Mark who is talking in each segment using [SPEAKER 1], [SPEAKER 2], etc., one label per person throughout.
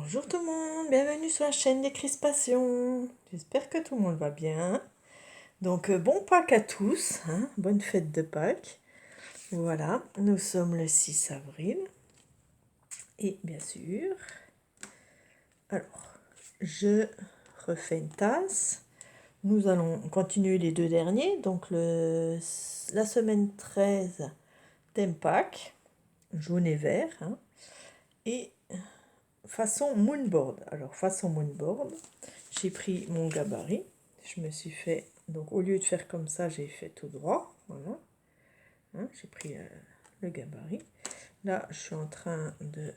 [SPEAKER 1] Bonjour tout le monde, bienvenue sur la chaîne des Crispations. J'espère que tout le monde va bien. Donc bon Pâques à tous, hein, bonne fête de Pâques. Voilà, nous sommes le 6 avril. Et bien sûr, alors, je refais une tasse. Nous allons continuer les deux derniers. Donc la semaine 13, thème Pâques, jaune et vert. Hein, et façon moonboard. Alors façon moonboard, j'ai pris mon gabarit. Je me suis fait, donc au lieu de faire comme ça, j'ai fait tout droit. Voilà. Hein, j'ai pris le gabarit. Là, je suis en train de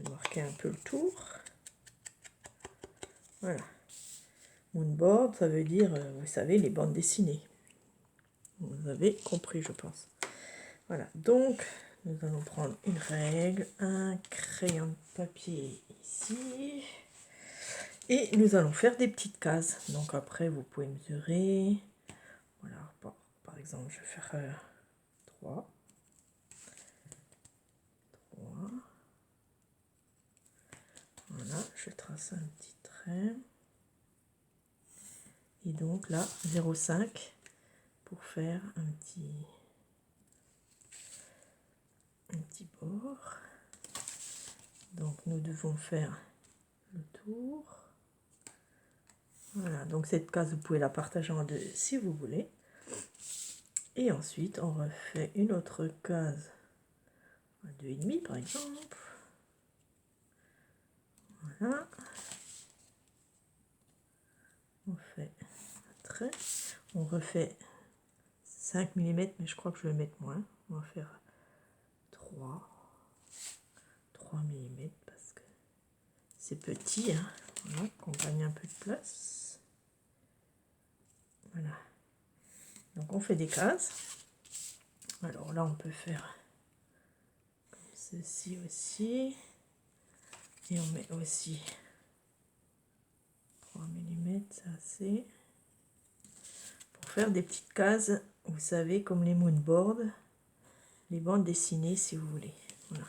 [SPEAKER 1] marquer un peu le tour. Voilà. Moonboard, ça veut dire, vous savez, les bandes dessinées. Vous avez compris, je pense. Voilà. Donc, nous allons prendre une règle, un crayon de papier ici. Et nous allons faire des petites cases. Donc après, vous pouvez mesurer. Voilà, par exemple, je vais faire 3. Voilà, je trace un petit trait. Et donc là, 0,5 pour faire un petit bord. Donc nous devons faire le tour. Voilà, donc cette case, vous pouvez la partager en deux si vous voulez. Et ensuite, on refait une autre case à 2,5 par exemple. Voilà. On fait un trait. On refait 5 mm, mais je crois que je vais mettre moins. On va faire 3 mm parce que c'est petit. Hein. Voilà, qu'on gagne un peu de place. Voilà. Donc on fait des cases. Alors là, on peut faire comme ceci aussi. Et on met aussi 3 mm, ça c'est. Pour faire des petites cases, vous savez, comme les moonboards, les bandes dessinées si vous voulez. Voilà.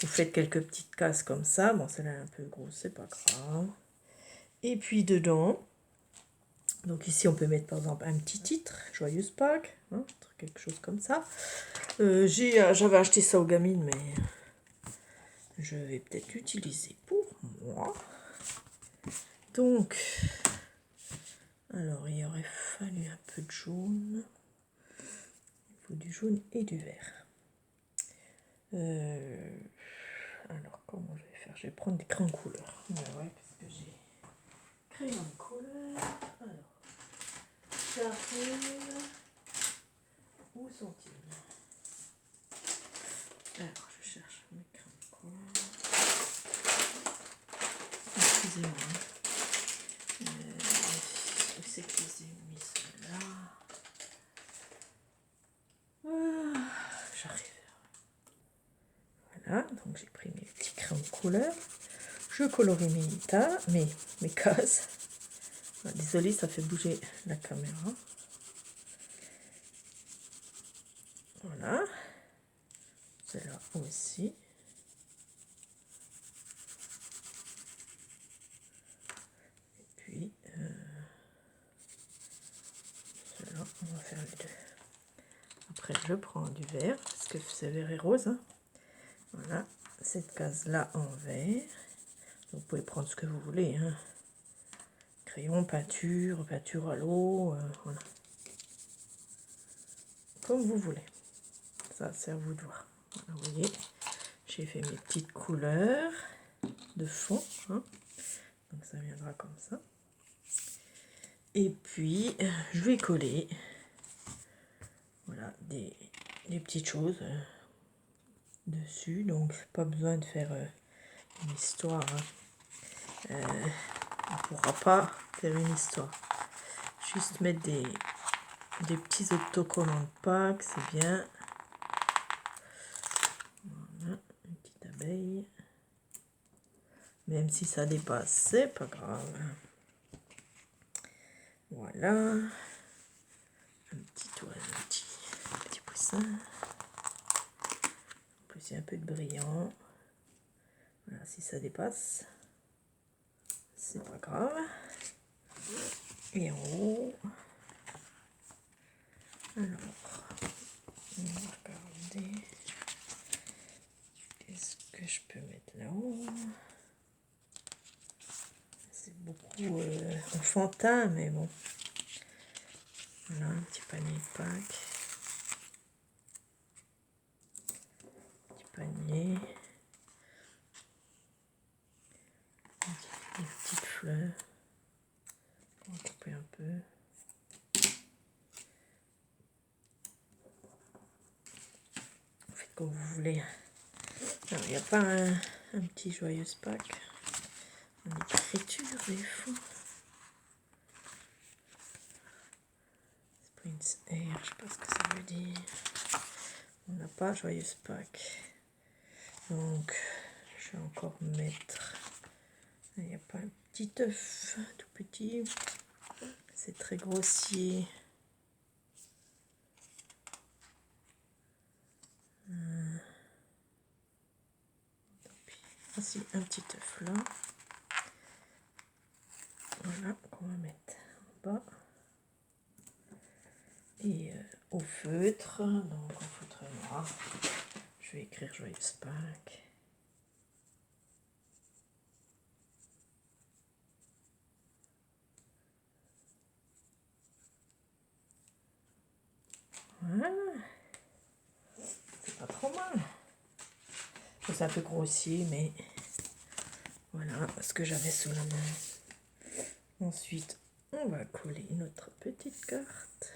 [SPEAKER 1] Vous faites quelques petites cases comme ça. Bon, celle-là est un peu grosse, c'est pas grave. Et puis dedans, donc ici on peut mettre par exemple un petit titre, Joyeuse Pâques, hein, quelque chose comme ça. J'avais acheté ça aux gamines, mais je vais peut-être l'utiliser pour moi. Donc, alors il aurait fallu un peu de jaune. Il faut du jaune et du vert. Alors comment je vais faire? Je vais prendre des crayons de couleur. Ouais, parce que j'ai crayon de couleur. Alors, j'arrive. Où sont-ils? Alors, je cherche mes crayons de couleur. Excusez-moi. Où c'est que je les ai mis ceux-là? J'arrive. Voilà, donc j'ai pris mes petits crayons de couleur. Je colorie mes cases. Désolée, ça fait bouger la caméra. Voilà. Celle-là aussi. Et puis, celle-là, on va faire les deux. Après, je prends du vert, parce que c'est vert et rose. Hein. Voilà, cette case-là en vert. Vous pouvez prendre ce que vous voulez. Hein. Crayon, peinture à l'eau, voilà. Comme vous voulez. Ça, c'est à vous de voir. Voilà, vous voyez, j'ai fait mes petites couleurs de fond. Hein. Donc ça viendra comme ça. Et puis, je vais coller voilà, des petites choses dessus. Donc, pas besoin de faire une histoire. Hein. On ne pourra pas faire une histoire. Juste mettre des petits autocollants de Pâques, c'est bien. Voilà, une petite abeille. Même si ça dépasse, c'est pas grave. Voilà. Un petit poussin. En plus, il y a un peu de brillant. Voilà, si ça dépasse, c'est pas grave. Et en haut, alors, on va regarder. Qu'est-ce que je peux mettre là-haut? C'est beaucoup enfantin, mais bon. Voilà, un petit panier de Pâques. Petit panier. Des petites fleurs. On va couper un peu. Faites comme vous voulez. Alors, il n'y a pas un petit joyeuse Pâques en écriture des fois. Prince Air, je sais pas ce que ça veut dire. On n'a pas joyeuse Pâques. Donc, je vais encore mettre. Il n'y a pas un petit œuf tout petit. C'est très grossier. Voici un petit œuf là. Voilà, qu'on va mettre en bas. Et au feutre, donc au feutre noir, je vais écrire Joyeuse Pâques. Voilà, c'est pas trop mal. C'est un peu grossier, mais voilà ce que j'avais sous la main. Ensuite, on va coller notre petite carte.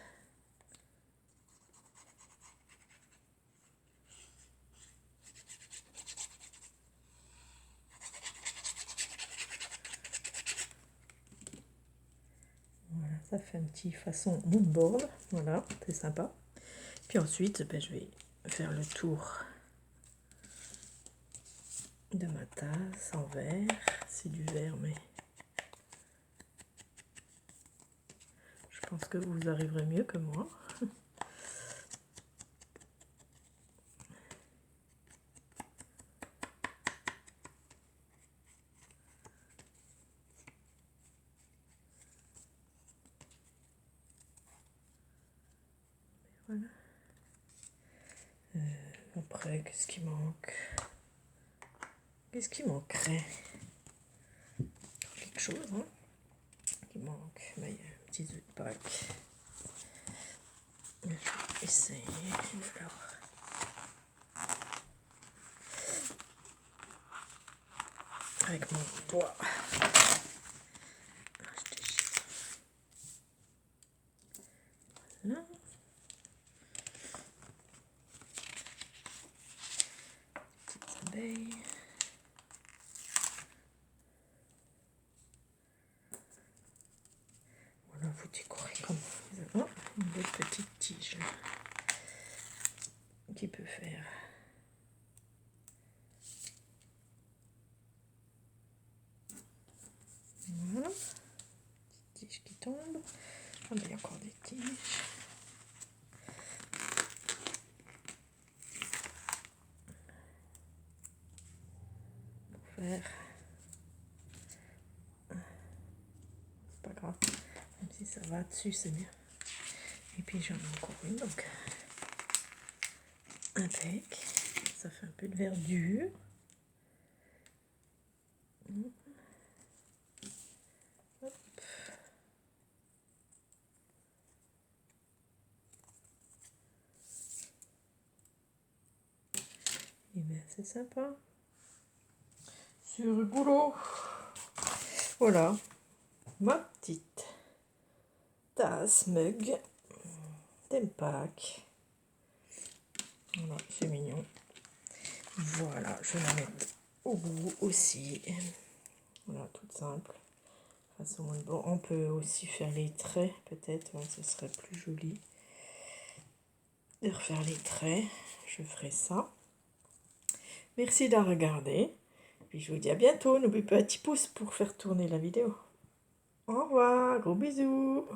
[SPEAKER 1] Voilà, ça fait un petit façon moodboard. Voilà, c'est sympa. Puis ensuite, je vais faire le tour de ma tasse en verre. C'est du verre, mais je pense que vous arriverez mieux que moi. Voilà. Après, qu'est-ce qui manque? Qu'est-ce qui manquerait? Quelque chose, hein, qui manque. Mais il y a un petit œuf de Pâques. Je vais essayer. Alors. Avec mon doigt. Voilà. Petites abeilles. Voilà, vous décorez comme vous avez une belle petite tige là, qui peut faire. Voilà. Petite tige qui tombe. Ah, il y a encore des tiges. Pour faire. C'est pas grave. Même si ça va dessus, c'est bien. Et puis j'en ai encore une, donc impec. Ça fait un peu de verdure. Hop. Et bien c'est sympa. Sur le boulot. Voilà. Ma petite tasse, mug, des Pâques. Voilà, c'est mignon. Voilà, je vais la mettre au bout aussi. Voilà, toute simple. Façon, bon, on peut aussi faire les traits, peut-être, hein, ce serait plus joli de refaire les traits. Je ferai ça. Merci d'avoir regardé. Puis je vous dis à bientôt. N'oubliez pas un petit pouce pour faire tourner la vidéo. Au revoir, gros bisous.